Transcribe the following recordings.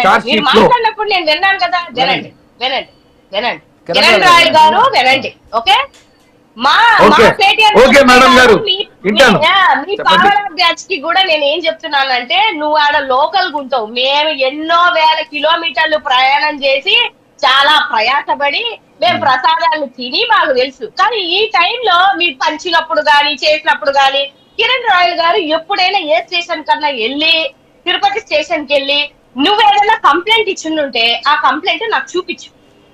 Charge మీరు sheet లో మాట్లాడినప్పుడు నేను విన్నాను కదా. వినండి వినండి వినండి కిరణ్ రాయల్ గారు వినండి. ఓకే, మా ఓకే మేడం గారు వింటాను, మీ చెప్పండి. పావలా బ్యాచ్ కి కూడా నేను ఏం చెప్తున్నానంటే, నువ్వు ఆడ లోకల్ గుంటావు, మేము ఎన్నో వేల కిలోమీటర్లు ప్రయాణం చేసి చాలా ప్రయాసపడి మేము ప్రసాదాలు తిని మాకు తెలుసు. కానీ ఈ టైంలో మీరు పంచినప్పుడు గాని చేసినప్పుడు గాని కిరణ్ రాయల్ గారు ఎప్పుడైనా ఏ స్టేషన్ కన్నా వెళ్ళి, తిరుపతి స్టేషన్ కి వెళ్ళి నువ్వేదైనా కంప్లైంట్ ఇచ్చిండుంటే ఆ కంప్లైంట్ నాకు చూపించు.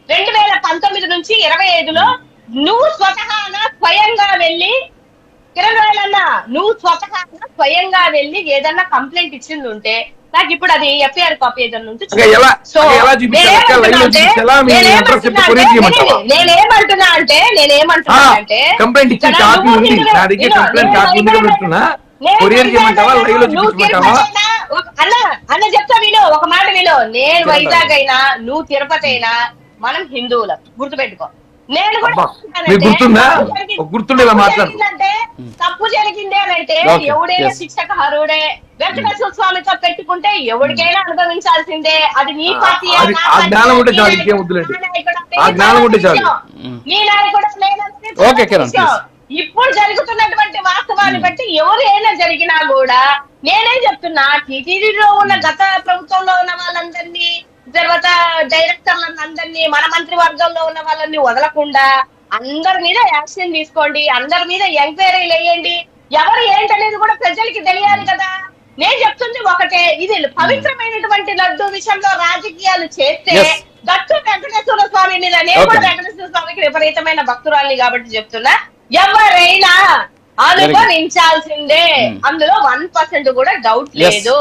2019 నుంచి 25లో నువ్వు స్వతహాగా స్వయంగా వెళ్ళి, కిరణ్ రాయల్ అన్న నువ్వు స్వతహాగా స్వయంగా వెళ్ళి ఏదన్నా కంప్లైంట్ ఇచ్చింది ఉంటే నాకు ఇప్పుడు అది ఎఫ్ఐఆర్ కాపీ ఏదన్నా ఉంటే సో నేనేమంటున్నా అంటే కంప్లైంట్ ఇచ్చిన కాపీ ఉంది నా దగ్గర, కంప్లైంట్ కాపీ ఉంది పెడుతున్నా, కొరియర్ చేయమంటావా, లైవ్ లో చూపించమంటావా? అన్న చెప్తా విను, ఒక మాట విను. నేను వైజాగ్ అయినా నువ్వు తిరుపతి అయినా మనం హిందువులం, గుర్తుపెట్టుకో. నేను కూడా గుర్తుందా, గుర్తుండేలా మాట్లాడు. తప్పు జరిగింది అని అంటే ఎవడైనా శిక్షక హరుడే. వెంకటేశ్వర స్వామితో పెట్టుకుంటే ఎవరికైనా అనుభవించాల్సిందే. అది నీ పార్టీ, ఆ జ్ఞానం ఉంటే చాలు, ఇంకేం వద్దులేండి. ఆ జ్ఞానం ఉంటే చాలు. నీ నాయకుడు ఇప్పుడు జరుగుతున్నటువంటి వాస్తవాన్ని బట్టి ఎవరైనా జరిగినా కూడా నేనే చెప్తున్నా, టీటీడీలో ఉన్న గత ప్రభుత్వంలో ఉన్న వాళ్ళందరినీ, తర్వాత డైరెక్టర్లను అందరినీ, మన మంత్రివర్గంలో ఉన్న వాళ్ళని వదలకుండా అందరి మీద యాక్షన్ తీసుకోండి, అందరి మీద ఎంక్వైరీలు వేయండి. ఎవరు ఏంటనేది కూడా ప్రజలకి తెలియాలి కదా. నేను చెప్తుంది ఒకటే, ఇది పవిత్రమైనటువంటి లడ్డు విషయంలో రాజకీయాలు చేస్తే దట్టు వెంకటేశ్వర స్వామి మీద, నేను కూడా వెంకటేశ్వర స్వామికి విపరీతమైన భక్తురాలి కాబట్టి చెప్తున్నా, ఎవరైనా అనుభవించాల్సిందే, అందులో 1% కూడా డౌట్ లేదు.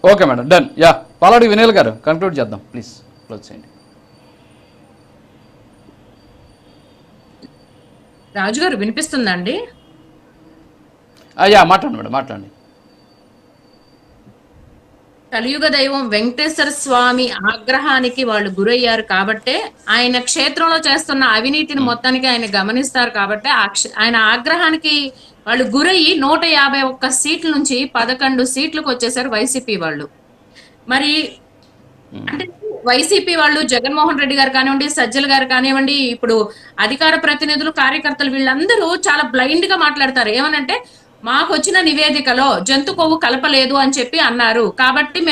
Okay madam, done. యా, పాలాడి వినయల్ గారు కంక్లూడ్ చేద్దాం ప్లీజ్, క్లోజ్ చేయండి. రాజు గారు వినిపిస్తుందండి? యా, మాట్లాడండి మేడం, మాట్లాడండి. కలియుగ దైవం వెంకటేశ్వర స్వామి ఆగ్రహానికి వాళ్ళు గురయ్యారు కాబట్టే, ఆయన క్షేత్రంలో చేస్తున్న అవినీతిని మొత్తానికి ఆయన గమనిస్తారు కాబట్టి ఆయన ఆగ్రహానికి వాళ్ళు గురయ్యి 151 సీట్ల నుంచి 11 సీట్లకు వచ్చేసారు వైసీపీ వాళ్ళు. మరి అంటే వైసీపీ వాళ్ళు జగన్మోహన్ రెడ్డి గారు కానివ్వండి, సజ్జల గారు కానివ్వండి, ఇప్పుడు అధికార ప్రతినిధులు, కార్యకర్తలు వీళ్ళందరూ చాలా బ్లైండ్ గా మాట్లాడతారు. ఏమనంటే మాకు వచ్చిన నివేదికలో జంతు కొవ్వు కలపలేదు అని చెప్పి అన్నారు కాబట్టి మేము